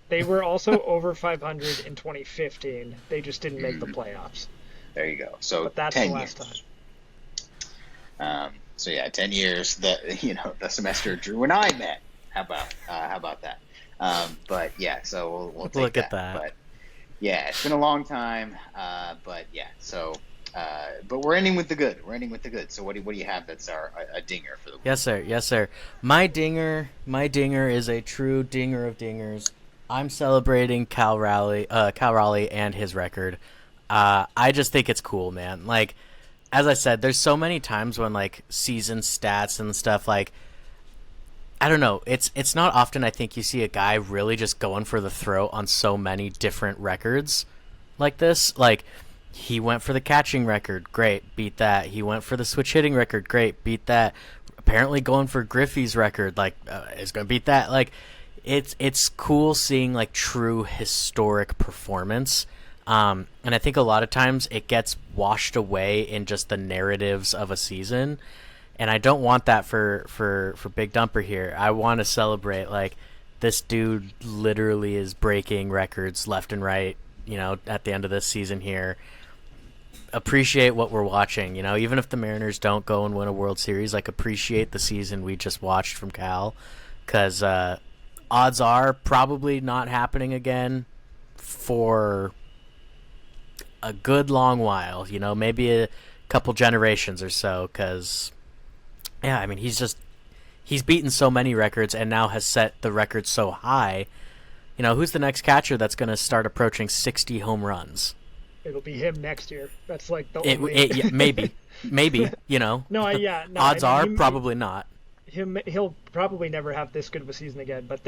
Speaker 2: They were also over 500 in 2015. They just didn't make the playoffs.
Speaker 1: There you go. So
Speaker 2: but that's
Speaker 1: 10
Speaker 2: the last
Speaker 1: years. Time. 10 years. The semester Drew and I met. How about that? So we'll take
Speaker 3: look at that.
Speaker 1: But yeah, it's been a long time. But we're ending with the good. So what do you have that's a dinger for the week?
Speaker 3: Yes, sir. My dinger is a true dinger of dingers. I'm celebrating Cal Raleigh and his record. I just think it's cool, man. As I said, there's so many times when season stats and stuff I don't know. It's not often I think you see a guy really just going for the throat on so many different records like this. He went for the catching record, great, beat that. He went for the switch hitting record, great, beat that. Apparently going for Griffey's record, is going to beat that. It's cool seeing true historic performance. And I think a lot of times it gets washed away in just the narratives of a season. And I don't want that for Big Dumper here. I want to celebrate this dude literally is breaking records left and right, at the end of this season here. Appreciate what we're watching, even if the Mariners don't go and win a World Series, appreciate the season we just watched from Cal, because odds are probably not happening again for a good long while, maybe a couple generations or so, because he's beaten so many records and now has set the record so high. Who's the next catcher that's going to start approaching 60 home runs?
Speaker 2: It'll be him next year. That's the
Speaker 3: only... maybe. Odds are probably not.
Speaker 2: He'll probably never have this good of a season again. But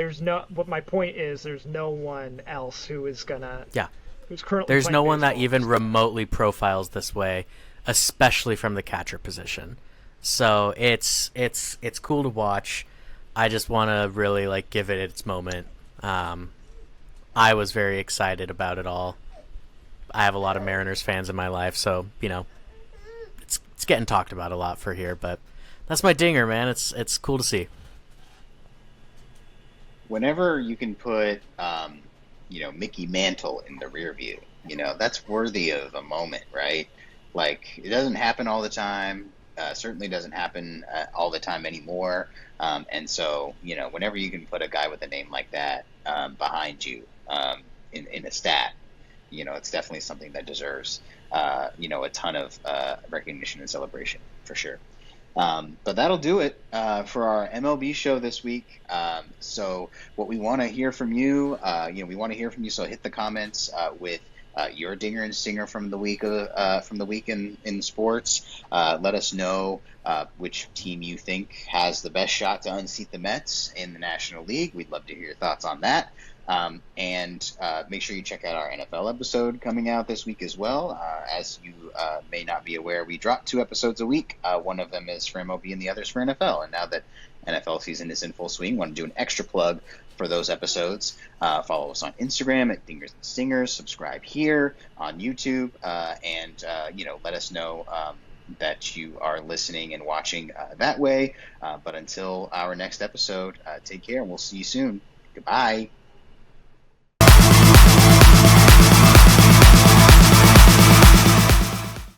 Speaker 2: what my point is, there's no one else who is gonna.
Speaker 3: Yeah.
Speaker 2: Who's currently.
Speaker 3: There's no one that even remotely profiles this way, especially from the catcher position. So it's cool to watch. I just want to really like give it its moment. I was very excited about it all. I have a lot of Mariners fans in my life, so it's getting talked about a lot for here. But that's my dinger, man. It's cool to see.
Speaker 1: Whenever you can put, Mickey Mantle in the rear view, that's worthy of a moment, right? Like, it doesn't happen all the time. Certainly doesn't happen all the time anymore. And so, whenever you can put a guy with a name like that behind you in a stat, it's definitely something that deserves, a ton of recognition and celebration for sure. But that'll do it for our MLB show this week. So what we want to hear from you, we want to hear from you. So hit the comments with your dinger and stinger from the week in sports. Let us know which team you think has the best shot to unseat the Mets in the National League. We'd love to hear your thoughts on that. And make sure you check out our NFL episode coming out this week as well. As you may not be aware, we drop 2 episodes a week. One of them is for MLB and the other is for NFL. And now that NFL season is in full swing, want to do an extra plug for those episodes. Follow us on Instagram at Dingers and Stingers. Subscribe here on YouTube. And let us know that you are listening and watching that way. But until our next episode, take care and we'll see you soon. Goodbye.